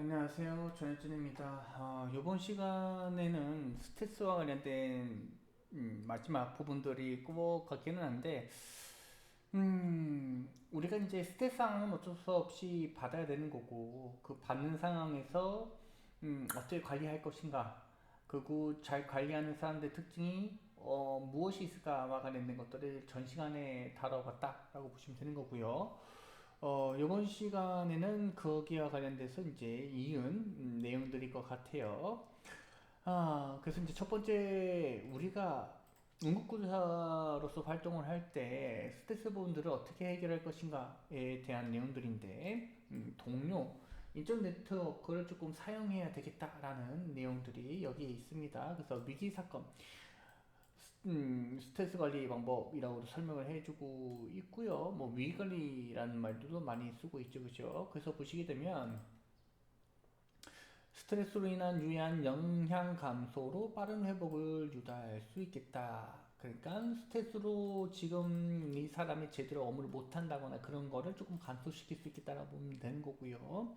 안녕하세요. 전현진입니다. 이번 시간에는 스트레스와 관련된 마지막 부분들이 꼭 같기는 한데, 우리가 이제 스트레스 상황은 어쩔 수 없이 받아야 되는 거고, 그 받는 상황에서 어떻게 관리할 것인가, 그리고 잘 관리하는 사람들의 특징이 무엇이 있을까와 관련된 것들을 전 시간에 다뤄봤다라고 보시면 되는 거고요. 이번 시간에는 거기와 관련돼서 이제 이은 내용들일 것 같아요. 그래서 이제 첫 번째 우리가 응급구조사로서 활동을 할 때 스트레스 부분들을 어떻게 해결할 것인가에 대한 내용들인데, 동료, 인적 네트워크를 조금 사용해야 되겠다라는 내용들이 여기에 있습니다. 그래서 위기 사건, 스트레스 관리 방법이라고 설명을 해주고 있고요. 뭐 위기 관리라는 말도 많이 쓰고 있죠, 그죠? 그래서 보시게 되면 스트레스로 인한 유해한 영향 감소로 빠른 회복을 유도할 수 있겠다. 그러니까 스트레스로 지금 이 사람이 제대로 업무를 못 한다거나 그런 거를 조금 감소시킬 수 있겠다라고 보면 되는 거고요.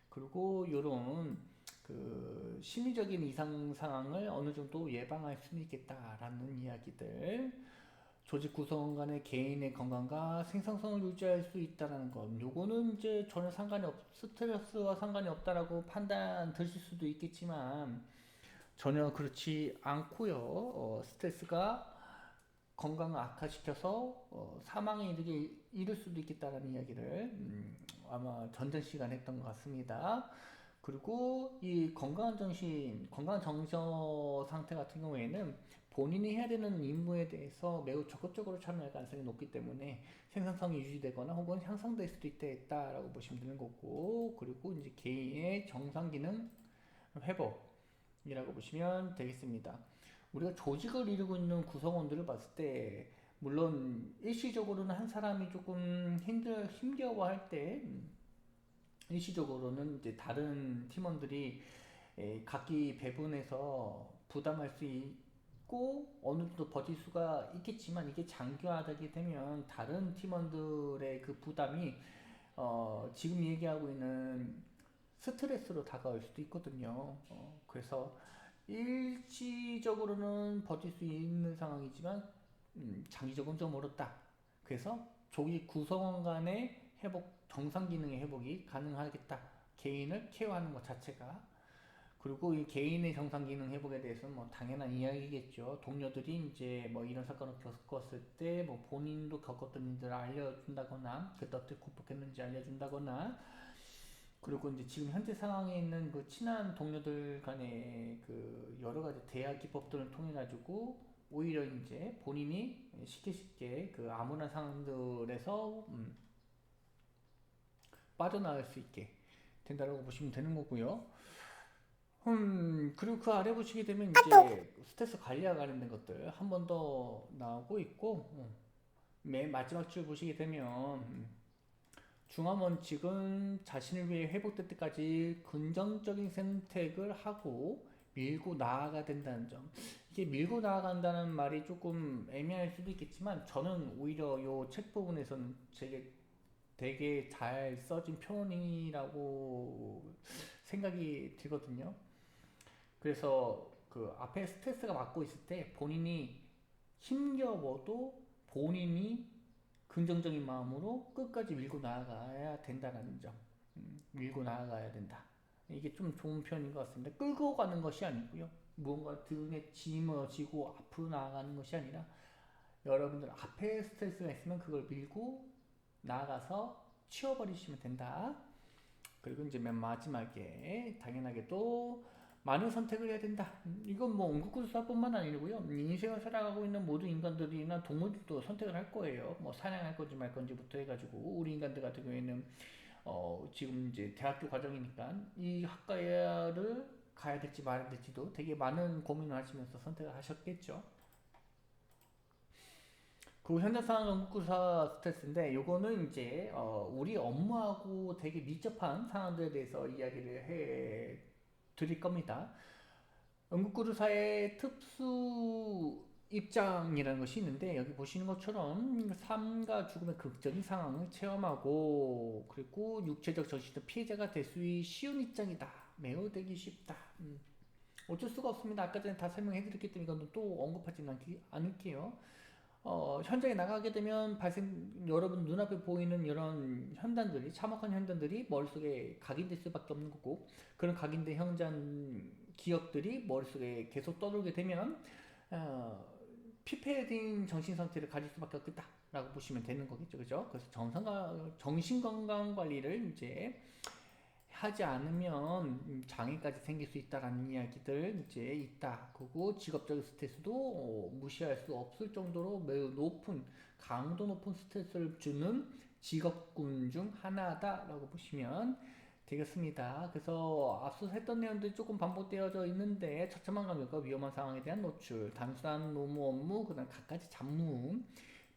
그리고 이런 그 심리적인 이상 상황을 어느 정도 예방할 수 있겠다라는 이야기들, 조직 구성원 간의 개인의 건강과 생산성을 유지할 수 있다는 것. 요거는 이제 전혀 상관이 스트레스와 상관이 없다라고 판단 드실 수도 있겠지만 전혀 그렇지 않고요. 스트레스가 건강을 악화시켜서 사망에 이를 수도 있겠다는 이야기를 아마 전전 시간에 했던 것 같습니다. 그리고 이 건강한 정신, 건강한 정서 상태 같은 경우에는 본인이 해야 되는 임무에 대해서 매우 적극적으로 참여할 가능성이 높기 때문에 생산성이 유지되거나 혹은 향상될 수도 있다라고 보시면 되는 거고, 그리고 이제 개인의 정상 기능 회복이라고 보시면 되겠습니다. 우리가 조직을 이루고 있는 구성원들을 봤을 때 물론 일시적으로는 한 사람이 조금 힘겨워할 때 일시적으로는 이제 다른 팀원들이 각기 배분해서 부담할 수 있고 어느 정도 버틸 수가 있겠지만 이게 장기화되게 되면 다른 팀원들의 그 부담이 지금 얘기하고 있는 스트레스로 다가올 수도 있거든요. 그래서 일시적으로는 버틸 수 있는 상황이지만 장기적으로는 좀 어렵다. 그래서 조기 구성원 간의 회복, 정상 기능의 회복이 가능하겠다. 개인을 케어하는 것 자체가. 그리고 이 개인의 정상 기능 회복에 대해서는 뭐 당연한 이야기겠죠. 동료들이 이제 뭐 이런 사건을 겪었을 때 뭐 본인도 겪었던 일들을 알려준다거나 그때 어떻게 극복했는지 알려준다거나, 그리고 이제 지금 현재 상황에 있는 그 친한 동료들 간의 그 여러 가지 대화 기법들을 통해 가지고 오히려 이제 본인이 쉽게 그 암울한 상황들에서 빠져나갈 수 있게 된다고 보시면 되는 거고요. 그리고 그 아래 보시게 되면 이제 스트레스 관리와 관련된 것들 한 번 더 나오고 있고, 맨 마지막 줄 보시게 되면 중요한 원칙은 자신을 위해 회복될 때까지 긍정적인 선택을 하고 밀고 나아가야 된다는 점. 이게 밀고 나아간다는 말이 조금 애매할 수도 있겠지만 저는 오히려 이 책 부분에서는 되게 잘 써진 표현이라고 생각이 들거든요. 그래서 그 앞에 스트레스가 맞고 있을 때 본인이 힘겨워도 본인이 긍정적인 마음으로 끝까지 밀고 나아가야 된다는 점. 밀고 나아가야 된다. 이게 좀 좋은 표현인 것 같습니다. 끌고 가는 것이 아니고요. 무언가 등에 짊어지고 앞으로 나아가는 것이 아니라 여러분들 앞에 스트레스가 있으면 그걸 밀고 나아가서 치워버리시면 된다. 그리고 이제 맨 마지막에 당연하게도 많은 선택을 해야 된다. 이건 뭐 응급구조사뿐만 아니고요. 인생을 살아가고 있는 모든 인간들이나 동물들도 선택을 할 거예요. 뭐 사냥할 건지 말 건지부터 해가지고 우리 인간들 같은 경우에는 지금 이제 대학교 과정이니까 이 학과를 가야 될지 말아야 될지도 되게 많은 고민을 하시면서 선택을 하셨겠죠. 그 현대 상황 응급구조사 스트레스인데 요거는 이제 우리 업무하고 되게 밀접한 상황들에 대해서 이야기를 해 드릴 겁니다. 응급구조사의 특수인 입장이라는 것이 있는데 여기 보시는 것처럼 삶과 죽음의 극적인 상황을 체험하고 그리고 육체적 정신적 피해자가 될 수 쉬운 입장이다. 매우 되기 쉽다. 어쩔 수가 없습니다. 아까 전에 다 설명해 드렸기 때문에 이건 또 언급하지는 않을게요. 현장에 나가게 되면 여러분 눈앞에 보이는 이런 현단들이, 참혹한 현단들이 머릿속에 각인될 수밖에 없는 거고, 그런 각인된 현장 기억들이 머릿속에 계속 떠돌게 되면, 어, 피폐해진 정신 상태를 가질 수밖에 없겠다라고 보시면 되는 거겠죠. 그죠? 그래서 정신 건강 관리를 이제 하지 않으면 장애까지 생길 수 있다라는 이야기들 이제 있다. 그리고 직업적인 스트레스도 무시할 수 없을 정도로 매우 높은 강도 높은 스트레스를 주는 직업군 중 하나다라고 보시면 되겠습니다. 그래서 앞서 했던 내용들이 조금 반복되어져 있는데 처참한 감염과 위험한 상황에 대한 노출, 단순한 노무 업무, 그다음 갖가지 잡무,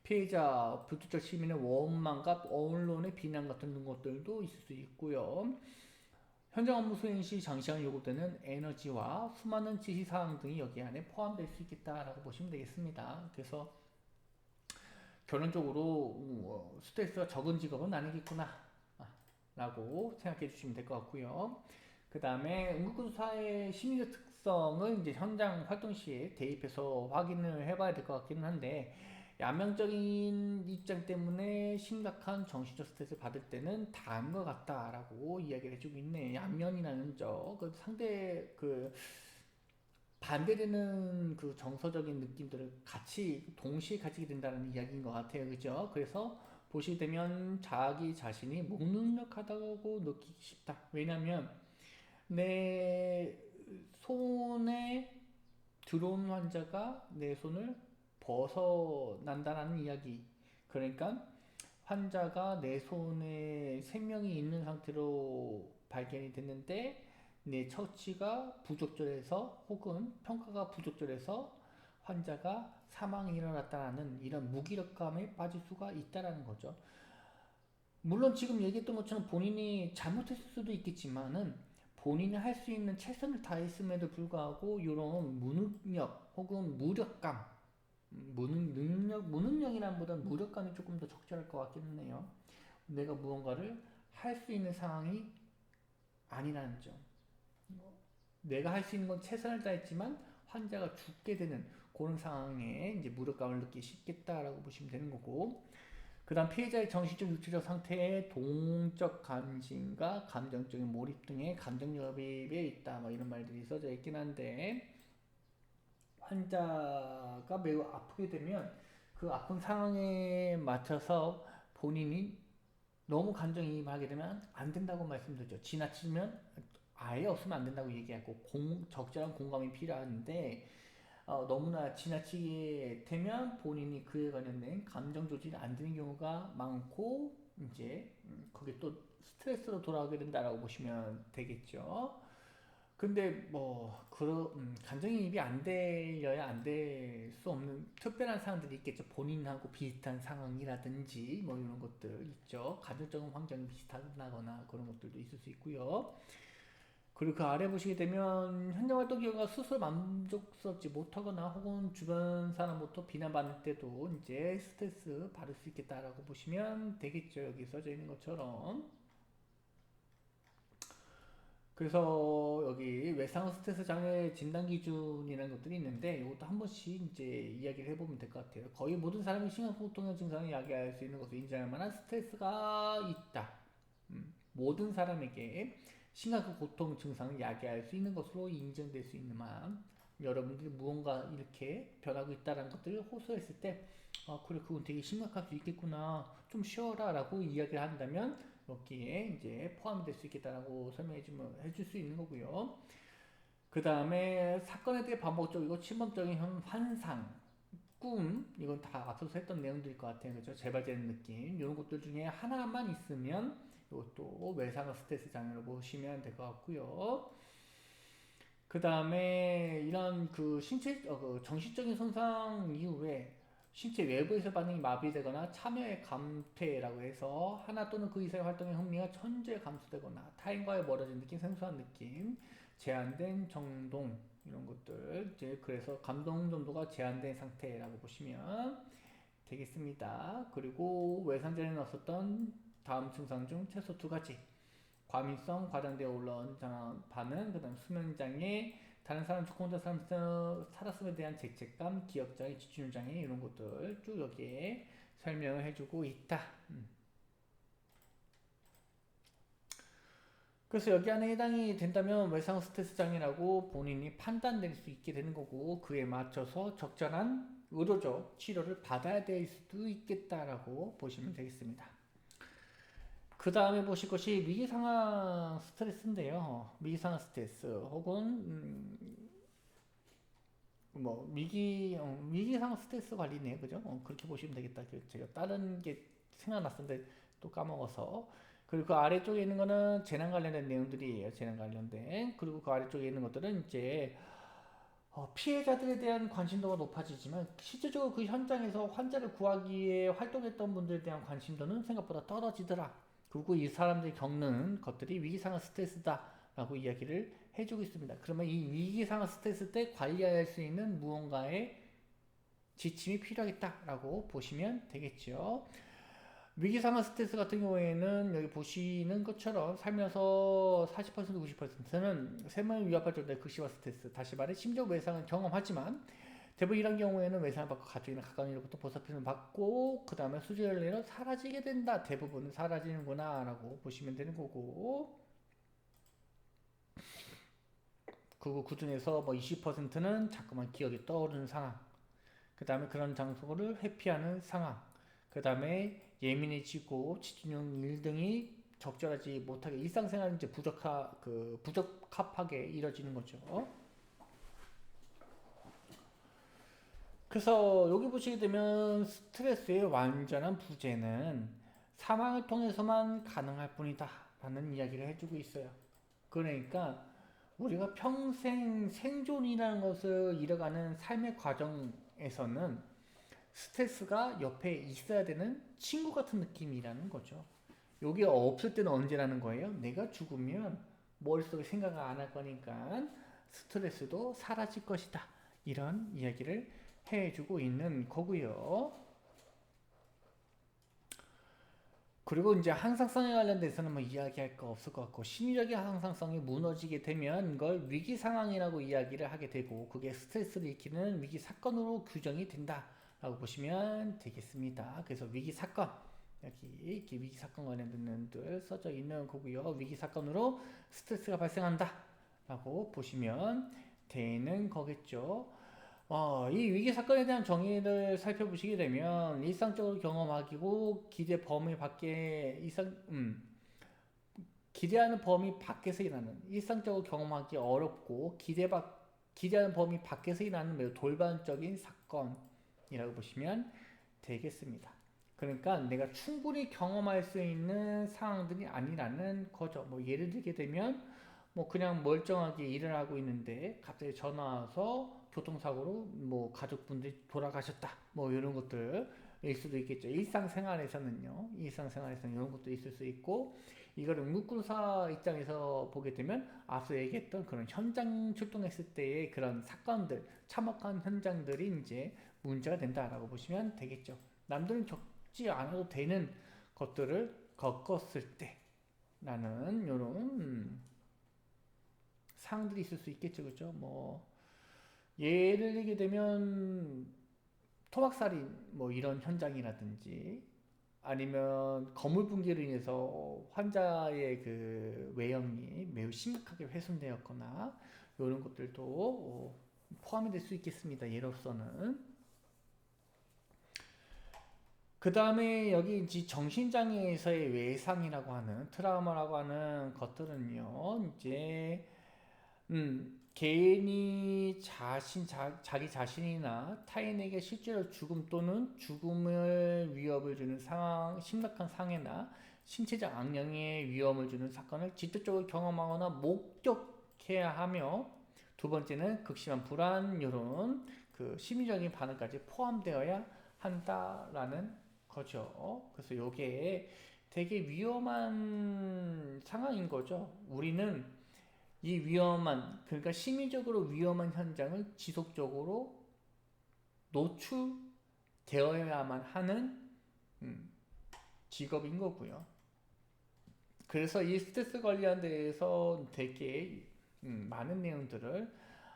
피해자, 불특정 시민의 원망과 언론의 비난 같은 것들도 있을 수 있고요. 현장 업무 수행 시 장시간 요구되는 에너지와 수많은 지시사항 등이 여기 안에 포함될 수 있겠다라고 보시면 되겠습니다. 그래서 결론적으로 스트레스가 적은 직업은 아니겠구나 라고 생각해 주시면 될 것 같고요. 그 다음에 응급구조사의 심리적 특성을 이제 현장 활동 시에 대입해서 확인을 해봐야 될 것 같기는 한데 야명적인 입장 때문에 심각한 정신적 스트레스를 받을 때는 다음과 같다라고 이야기를 해주고 있네. 양면이라는 그 상대 반대되는 그 정서적인 느낌들을 같이 동시에 가지게 된다는 이야기인 것 같아요. 그죠? 그래서 보시게 되면 자기 자신이 무능력하다고 느끼기 쉽다. 왜냐면 내 손에 들어온 환자가 내 손을 벗어난다라는 이야기. 그러니까 환자가 내 손에 생명이 있는 상태로 발견이 됐는데 내 처치가 부적절해서 혹은 평가가 부적절해서 환자가 사망이 일어났다는 이런 무기력감에 빠질 수가 있다라는 거죠. 물론 지금 얘기했던 것처럼 본인이 잘못했을 수도 있겠지만은 본인이 할 수 있는 최선을 다했음에도 불구하고 이런 무능력 혹은 무력감, 무능력이란 보다 무력감이 조금 더 적절할 것 같기는 해요. 내가 무언가를 할 수 있는 상황이 아니라는 점. 내가 할 수 있는 건 최선을 다했지만 환자가 죽게 되는 그런 상황에 이제 무력감을 느끼기 쉽겠다라고 보시면 되는 거고. 그 다음 피해자의 정신적, 육체적 상태에 동적 관심과 감정적인 몰입 등의 감정여입에 있다. 뭐 이런 말들이 써져 있긴 한데 환자가 매우 아프게 되면 그 아픈 상황에 맞춰서 본인이 너무 감정이입하게 되면 안 된다고 말씀드렸죠. 지나치면 아예 없으면 안 된다고 얘기하고 적절한 공감이 필요한데 너무나 지나치게 되면 본인이 그에 관련된 감정 조절이 안 되는 경우가 많고 이제 그게 또 스트레스로 돌아오게 된다라고 보시면 되겠죠. 근데 뭐 감정이입이 안 되려야 안 될 수 없는 특별한 상황들이 있겠죠. 본인하고 비슷한 상황이라든지 뭐 이런 것들 있죠. 가정적인 환경이 비슷하거나 그런 것들도 있을 수 있고요. 그리고 그 아래 보시게 되면 현장 활동 기회가 스스로 만족스럽지 못하거나 혹은 주변 사람부터 비난받을 때도 이제 스트레스 받을 수 있겠다라고 보시면 되겠죠. 여기 써져 있는 것처럼. 그래서 여기 외상 스트레스 장애 진단 기준이라는 것들이 있는데 이것도 한 번씩 이제 이야기를 해보면 될 것 같아요. 거의 모든 사람이 심각소통의 증상을 야기할 수 있는 것을 인정할 만한 스트레스가 있다. 모든 사람에게 심각한 고통 증상을 야기할 수 있는 것으로 인정될 수 있는 만 여러분들이 무언가 이렇게 변하고 있다는 것들을 호소했을 때 그래 그건 되게 심각할 수 있겠구나 좀 쉬어라 라고 이야기를 한다면 여기에 이제 포함이 될 수 있겠다라고 설명해주면 해줄 수 있는 거고요. 그 다음에 사건에 대해 반복적이고 침범적인 환상, 꿈 이건 다 앞서서 했던 내용들일 것 같아요. 그죠? 재발되는 느낌 이런 것들 중에 하나만 있으면 이것도 외상후 스트레스 장애로 보시면 될 것 같고요. 그 다음에 이런 그 정신적인 손상 이후에 신체 외부에서 반응이 마비되거나 참여의 감퇴라고 해서 하나 또는 그 이상의 활동의 흥미가 천재 감소되거나 타인과의 멀어진 느낌, 생소한 느낌, 제한된 정동, 이런 것들 이제 그래서 감동 정도가 제한된 상태라고 보시면 되겠습니다. 그리고 외상전에 넣었었던 다음 증상 중 최소 두 가지 과민성, 과장되어 올라온 반응, 그 다음 수면장애, 다른 사람 조금 사람 살았음에 대한 죄책감, 기억장애, 집중장애 이런 것들 쭉 여기에 설명을 해주고 있다. 그래서 여기 안에 해당이 된다면 외상 스트레스 장애라고 본인이 판단될 수 있게 되는 거고 그에 맞춰서 적절한 의료적 치료를 받아야 될 수도 있겠다라고 보시면 되겠습니다. 그 다음에 보실 것이 위기상황 스트레스인데요. 위기상황 스트레스 혹은 뭐 위기상황 스트레스 관리네요, 그죠? 그렇게 보시면 되겠다. 제가 다른 게 생각났었는데 또 까먹어서. 그리고 그 아래쪽에 있는 거는 재난 관련된 내용들이에요. 재난 관련된. 그리고 그 아래쪽에 있는 것들은 이제 피해자들에 대한 관심도가 높아지지만 실질적으로 그 현장에서 환자를 구하기 위해 활동했던 분들에 대한 관심도는 생각보다 떨어지더라. 그리고 이 사람들이 겪는 것들이 위기상황 스트레스다라고 이야기를 해주고 있습니다. 그러면 이 위기상황 스트레스 때 관리할 수 있는 무언가의 지침이 필요하겠다라고 보시면 되겠죠. 위기상황 스트레스 같은 경우에는 여기 보시는 것처럼 살면서 40% 90%는 생명을 위협할 정도의 극심한 스트레스, 다시 말해 심적 외상을 경험하지만 대부분 이런 경우에는 외상을 받고 가족이나 가까운 이로부터 보살핌을 받고 그 다음에 수주를 내려 사라지게 된다. 대부분은 사라지는구나 라고 보시면 되는 거고 그 중에서 뭐 20%는 자꾸만 기억이 떠오르는 상황, 그 다음에 그런 장소를 회피하는 상황, 그 다음에 예민해지고 집중력 일 등이 적절하지 못하게 일상생활이 이제 부적합하게 이뤄지는 거죠. 그래서 여기 보시게 되면 스트레스의 완전한 부재는 사망을 통해서만 가능할 뿐이다 라는 이야기를 해주고 있어요. 그러니까 우리가 평생 생존이라는 것을 이뤄가는 삶의 과정에서는 스트레스가 옆에 있어야 되는 친구 같은 느낌이라는 거죠. 여기 없을 때는 언제라는 거예요? 내가 죽으면 머릿속에 생각을 안 할 거니까 스트레스도 사라질 것이다. 이런 이야기를 해주고 있는 거고요. 그리고 이제 항상성에 관련돼서는 뭐 이야기할 거 없을 것 같고 심리적인 항상성이 무너지게 되면 이걸 위기 상황이라고 이야기를 하게 되고 그게 스트레스를 일으키는 위기 사건으로 규정이 된다라고 보시면 되겠습니다. 그래서 위기 사건 여기 이렇게 위기 사건 관련된 내용들 써져 있는 거고요. 위기 사건으로 스트레스가 발생한다라고 보시면 되는 거겠죠. 이 위기 사건에 대한 정의를 살펴보시게 되면 일상적으로 경험하기고 기대 범위 밖에 기대하는 범위 밖에서 일하는 일상적으로 경험하기 어렵고 기대하는 범위 밖에서 일하는 매우 돌발적인 사건이라고 보시면 되겠습니다. 그러니까 내가 충분히 경험할 수 있는 상황들이 아니라는 거죠. 뭐 예를 들게 되면 뭐 그냥 멀쩡하게 일을 하고 있는데 갑자기 전화 와서 교통사고로 뭐 가족분들이 돌아가셨다. 뭐 이런 것들일 수도 있겠죠. 일상생활에서는 이런 것도 있을 수 있고 이걸 응급구조사 입장에서 보게 되면 앞서 얘기했던 그런 현장 출동했을 때의 그런 사건들, 참혹한 현장들이 이제 문제가 된다라고 보시면 되겠죠. 남들은 겪지 않아도 되는 것들을 겪었을 때라는 이런 상황들이 있을 수 있겠죠, 그죠? 뭐 예를 들게 되면 토막살인 뭐 이런 현장이라든지 아니면 거물 붕괴로 인해서 환자의 그 외형이 매우 심각하게 훼손되었거나 이런 것들도 포함이 될 수 있겠습니다. 예로서는 그 다음에 여기 이제 정신장애에서의 외상이라고 하는 트라우마라고 하는 것들은요 이제 개인이 자기 자신이나 타인에게 실제로 죽음 또는 죽음을 위협을 주는 상황, 심각한 상해나 신체적 악령의 위험을 주는 사건을 직접적으로 경험하거나 목격해야 하며 두 번째는 극심한 불안, 이런 그 심리적인 반응까지 포함되어야 한다라는 거죠. 그래서 이게 되게 위험한 상황인 거죠. 우리는 이 위험한, 그러니까 심리적으로 위험한 현장을 지속적으로 노출되어야만 하는 직업인 거고요. 그래서 이 스트레스 관리에 대해서 되게 많은 내용들을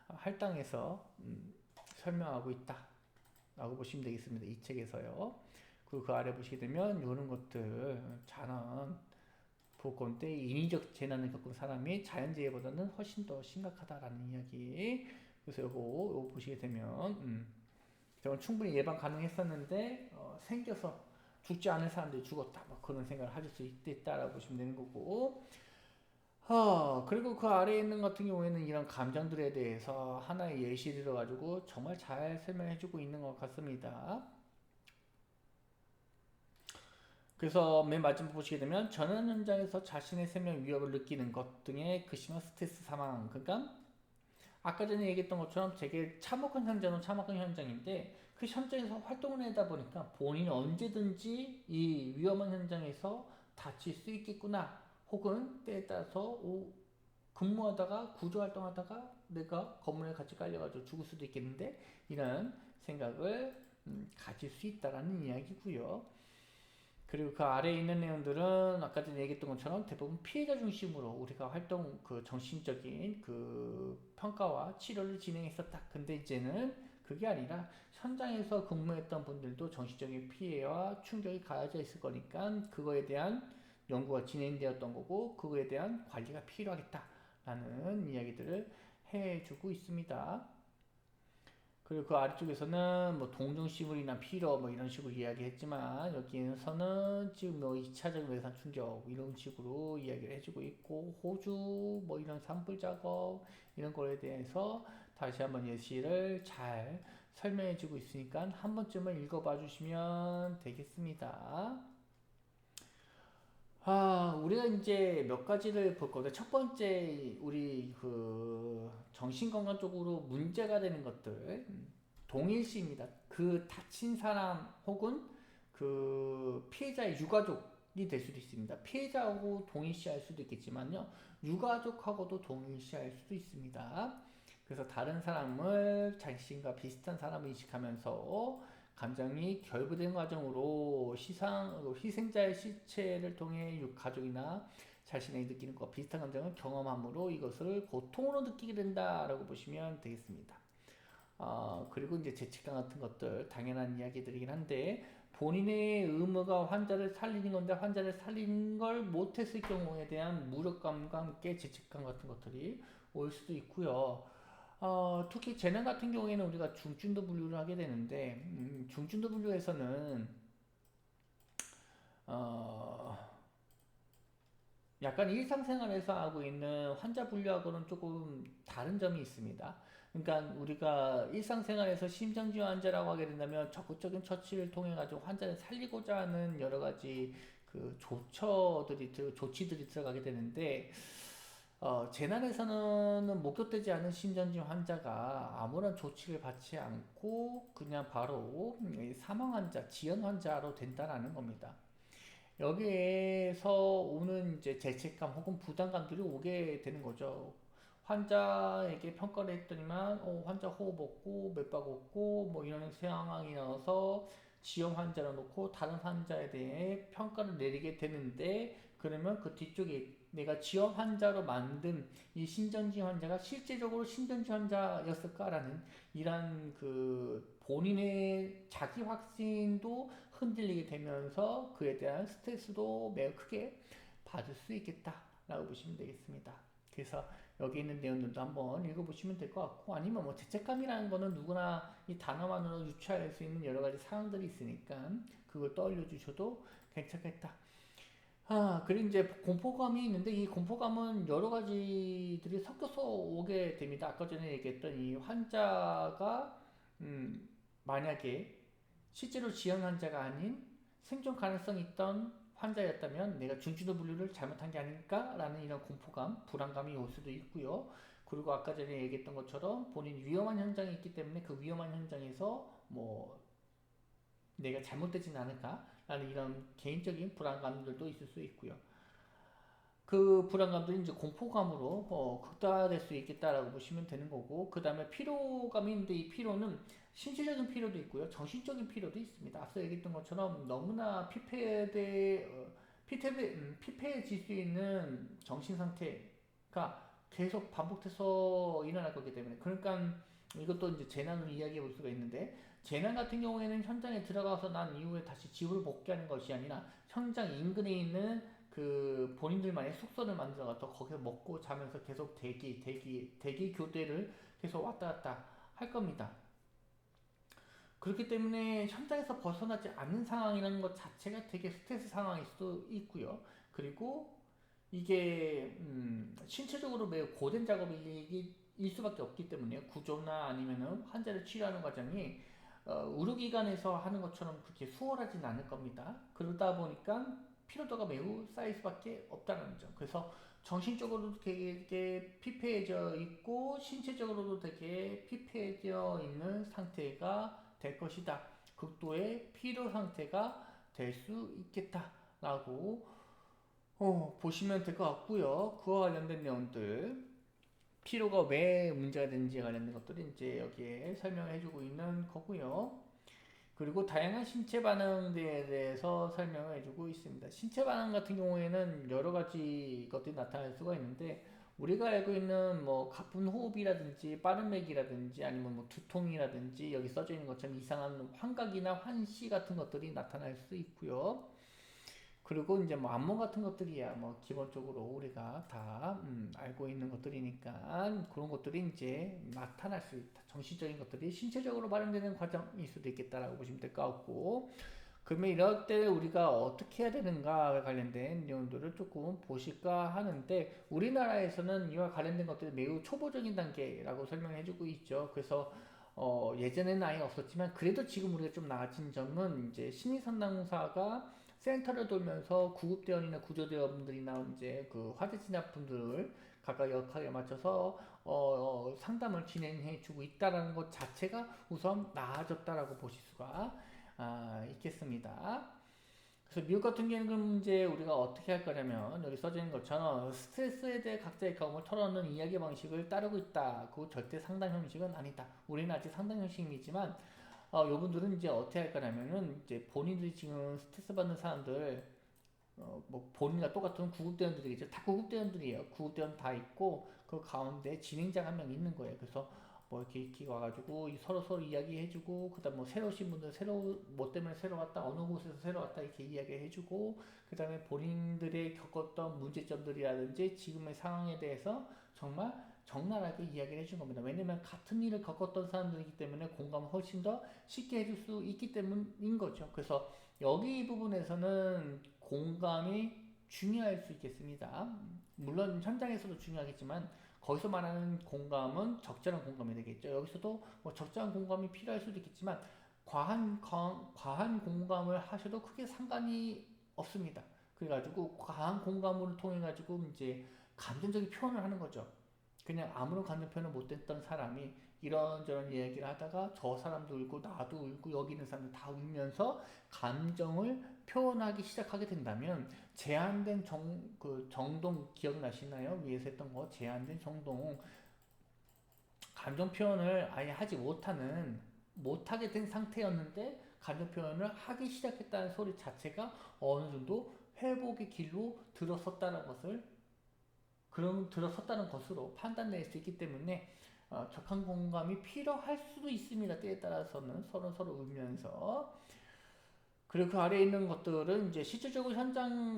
할당해서 설명하고 있다라고 보시면 되겠습니다. 이 책에서요. 그리고 그 아래 보시게 되면 이런 것들 자연 보건 때 인위적 재난을 겪은 사람이 자연재해보다는 훨씬 더 심각하다라는 이야기. 그래서 요거 보시게 되면 저는 충분히 예방 가능했었는데 생겨서 죽지 않은 사람들이 죽었다. 뭐 그런 생각을 하실 수 있다라고 보시면 되는 거고. 그리고 그 아래에 있는 같은 경우에는 이런 감정들에 대해서 하나의 예시를 들어가지고 정말 잘 설명해주고 있는 것 같습니다. 그래서 맨 마지막 보시게 되면 전원 현장에서 자신의 생명 위협을 느끼는 것 등의 극심한 스트레스 상황. 그러니까 아까 전에 얘기했던 것처럼 되게 참혹한 현장은 참혹한 현장인데 그 현장에서 활동을 하다 보니까 본인이 언제든지 이 위험한 현장에서 다칠 수 있겠구나. 혹은 때에 따라서 근무하다가 구조활동하다가 내가 건물에 같이 깔려가지고 죽을 수도 있겠는데 이런 생각을 가질 수 있다라는 이야기고요. 그리고 그 아래에 있는 내용들은 아까 전에 얘기했던 것처럼 대부분 피해자 중심으로 우리가 활동 그 정신적인 그 평가와 치료를 진행했었다. 근데 이제는 그게 아니라 현장에서 근무했던 분들도 정신적인 피해와 충격이 가해져 있을 거니까 그거에 대한 연구가 진행되었던 거고 그거에 대한 관리가 필요하겠다라는 이야기들을 해주고 있습니다. 그리고 그 아래쪽에서는 뭐 동정심을이나 피로 뭐 이런 식으로 이야기했지만 여기에서는 지금 뭐 2차적 외산 충격 이런 식으로 이야기를 해주고 있고 호주 뭐 이런 산불 작업 이런 거에 대해서 다시 한번 예시를 잘 설명해주고 있으니까 한 번쯤은 읽어봐 주시면 되겠습니다. 우리가 이제 몇 가지를 볼 건데, 첫 번째, 우리 그 정신건강 쪽으로 문제가 되는 것들, 동일시입니다. 그 다친 사람 혹은 그 피해자의 유가족이 될 수도 있습니다. 피해자하고 동일시할 수도 있겠지만요, 유가족하고도 동일시할 수도 있습니다. 그래서 다른 사람을 자신과 비슷한 사람을 인식하면서 감정이 결부된 과정으로 희생자의 시체를 통해 가족이나 자신이 느끼는 것과 비슷한 감정을 경험함으로 이것을 고통으로 느끼게 된다라고 보시면 되겠습니다. 그리고 이제 죄책감 같은 것들 당연한 이야기들이긴 한데 본인의 의무가 환자를 살리는 건데 환자를 살린 걸 못했을 경우에 대한 무력감과 함께 죄책감 같은 것들이 올 수도 있고요. 특히 재난 같은 경우에는 우리가 중증도 분류를 하게 되는데 중증도 분류에서는 어, 약간 일상생활에서 하고 있는 환자 분류하고는 조금 다른 점이 있습니다. 그러니까 우리가 일상생활에서 심장지휘 환자라고 하게 된다면 적극적인 처치를 통해 가지고 환자를 살리고자 하는 여러 가지 그 조치들이 들어가게 되는데 재난에서는 목격되지 않은 심전지 환자가 아무런 조치를 받지 않고 그냥 바로 사망 환자, 지연 환자로 된다라는 겁니다. 여기에서 오는 이제 죄책감 혹은 부담감들이 오게 되는 거죠. 환자에게 평가를 했더니만 환자 호흡 없고 맥박 없고 뭐 이런 상황이 나와서 지연 환자를 놓고 다른 환자에 대해 평가를 내리게 되는데 그러면 그 뒤쪽에 내가 지연 환자로 만든 이 신전지 환자가 실제적으로 신전지 환자였을까라는 이런 그 본인의 자기 확신도 흔들리게 되면서 그에 대한 스트레스도 매우 크게 받을 수 있겠다라고 보시면 되겠습니다. 그래서 여기 있는 내용들도 한번 읽어보시면 될 것 같고 아니면 뭐 죄책감이라는 거는 누구나 이 단어만으로 유추할 수 있는 여러 가지 상황들이 있으니까 그걸 떠올려 주셔도 괜찮겠다. 그리고 이제 공포감이 있는데 이 공포감은 여러 가지들이 섞여서 오게 됩니다. 아까 전에 얘기했던 이 환자가 만약에 실제로 지연 환자가 아닌 생존 가능성이 있던 환자였다면 내가 중증도 분류를 잘못한 게 아닐까라는 이런 공포감, 불안감이 올 수도 있고요. 그리고 아까 전에 얘기했던 것처럼 본인이 위험한 현장에 있기 때문에 그 위험한 현장에서 뭐 내가 잘못되진 않을까라는 이런 개인적인 불안감들도 있을 수 있고요. 그 불안감들이 이제 공포감으로 극대화될 수 있겠다라고 보시면 되는 거고, 그 다음에 피로감인데 이 피로는 신체적인 피로도 있고요, 정신적인 피로도 있습니다. 앞서 얘기했던 것처럼 너무나 피폐해질 수 있는 정신 상태가 계속 반복돼서 일어날 거기 때문에, 그러니까 이것도 이제 재난을 이야기해 볼 수가 있는데, 재난 같은 경우에는 현장에 들어가서 난 이후에 다시 집으로 복귀하는 것이 아니라 현장 인근에 있는 그 본인들만의 숙소를 만들어서 거기서 먹고 자면서 계속 대기 교대를 계속 왔다 갔다 할 겁니다. 그렇기 때문에 현장에서 벗어나지 않는 상황이라는 것 자체가 되게 스트레스 상황일 수도 있고요. 그리고 이게 신체적으로 매우 고된 작업일 수밖에 없기 때문에, 구조나 아니면은 환자를 치료하는 과정이 의료기관에서 하는 것처럼 그렇게 수월하진 않을 겁니다. 그러다 보니까 피로도가 매우 쌓일 수밖에 없다는 점. 그래서 정신적으로도 되게 피폐해져 있고 신체적으로도 되게 피폐해져 있는 상태가 될 것이다. 극도의 피로 상태가 될 수 있겠다라고 보시면 될 것 같고요. 그와 관련된 내용들, 피로가 왜 문제가 되는지에 관련된 것들이 이제 여기에 설명을 해주고 있는 거고요. 그리고 다양한 신체 반응들에 대해서 설명을 해주고 있습니다. 신체 반응 같은 경우에는 여러 가지 것들이 나타날 수가 있는데, 우리가 알고 있는 뭐 가쁜 호흡이라든지 빠른 맥이라든지 아니면 뭐 두통이라든지 여기 써져 있는 것처럼 이상한 환각이나 환시 같은 것들이 나타날 수 있고요. 그리고 이제 뭐 안무 같은 것들이야 뭐 기본적으로 우리가 다 알고 있는 것들이니까 그런 것들이 이제 나타날 수 있다. 정신적인 것들이 신체적으로 발현되는 과정일 수도 있겠다라고 보시면 될 것 같고, 그러면 이럴 때 우리가 어떻게 해야 되는가에 관련된 내용들을 조금 보실까 하는데, 우리나라에서는 이와 관련된 것들이 매우 초보적인 단계라고 설명해주고 있죠. 그래서 예전에는 아예 없었지만 그래도 지금 우리가 좀 나아진 점은, 이제 심리상담사가 센터를 돌면서 구급대원이나 구조대원분들이나 이제 그 화재 진압분들을 각각 역할에 맞춰서 상담을 진행해 주고 있다라는 것 자체가 우선 나아졌다라고 보실 수가 있겠습니다. 그래서 미국 같은 경우는 이제 우리가 어떻게 할 거냐면, 여기 써져 있는 것처럼 스트레스에 대해 각자의 경험을 털어놓는 이야기 방식을 따르고 있다. 그 절대 상담 형식은 아니다. 우리는 아직 상담 형식이지만 요분들은 이제 어떻게 할 거냐면은, 이제 본인들이 지금 스트레스 받는 사람들, 뭐 본인과 똑같은 구급대원들이겠죠. 다 구급대원들이에요. 구급대원 다 있고 그 가운데 진행자가 한 명 있는 거예요. 그래서 뭐 이렇게 와가지고 서로 이야기해주고, 그다음 뭐 새로 오신 분들 뭐 때문에 새로 왔다, 어느 곳에서 새로 왔다 이렇게 이야기해주고, 그다음에 본인들의 겪었던 문제점들이라든지 지금의 상황에 대해서 정말 적나라하게 이야기를 해준 겁니다. 왜냐면 같은 일을 겪었던 사람들이기 때문에 공감을 훨씬 더 쉽게 해줄 수 있기 때문인 거죠. 그래서 여기 부분에서는 공감이 중요할 수 있겠습니다. 물론 현장에서도 중요하겠지만 거기서 말하는 공감은 적절한 공감이 되겠죠. 여기서도 뭐 적절한 공감이 필요할 수도 있겠지만 과한 공감을 하셔도 크게 상관이 없습니다. 그래가지고 과한 공감을 통해 가지고 이제 감정적인 표현을 하는 거죠. 그냥 아무런 감정 표현을 못했던 사람이 이런저런 얘기를 하다가 저 사람도 울고 나도 울고 여기 있는 사람들 다 울면서 감정을 표현하기 시작하게 된다면, 제한된 정동 기억나시나요? 위에서 했던 거 제한된 정동, 감정 표현을 아예 하지 못하게 된 상태였는데 감정 표현을 하기 시작했다는 소리 자체가 어느 정도 회복의 길로 들어섰다는 것으로 판단될 수 있기 때문에 격한 공감이 필요할 수도 있습니다. 때에 따라서는 서로 울면서. 그리고 그 아래에 있는 것들은 이제 실질적으로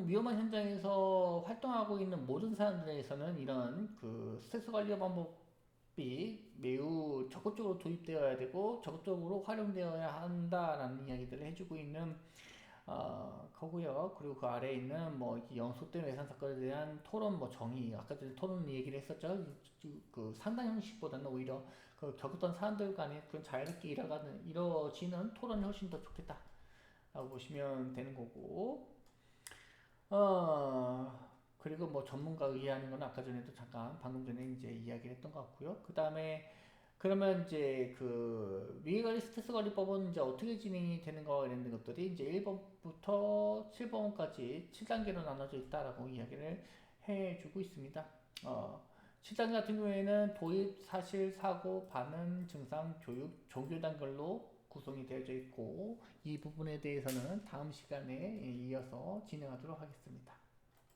위험한 현장에서 활동하고 있는 모든 사람들에게서는 이런 그 스트레스 관리 방법이 매우 적극적으로 도입되어야 되고 적극적으로 활용되어야 한다라는 이야기들을 해주고 있는 거고요. 그리고 그 아래에 있는 뭐 영속된 외상 사건에 대한 토론, 뭐 정의, 아까 전에 토론 얘기를 했었죠. 그 상담 형식보다는 오히려 그 겪었던 사람들 간에 그런 자유롭게 이루어지는 토론이 훨씬 더 좋겠다라고 보시면 되는 거고, 그리고 뭐 전문가 의뢰하는 건 아까 전에도 잠깐 방금 전에 이제 이야기를 했던 것 같고요. 그 다음에 그러면 이제 그 위계관리 스트레스 관리법은 이제 어떻게 진행이 되는가 이런 것들이 이제 1번부터 7번까지 7단계로 나눠져 있다라고 이야기를 해주고 있습니다. 7단 같은 경우에는 도입, 사실, 사고, 반응, 증상, 교육, 종교 단글로 구성이 되어져 있고 이 부분에 대해서는 다음 시간에 이어서 진행하도록 하겠습니다.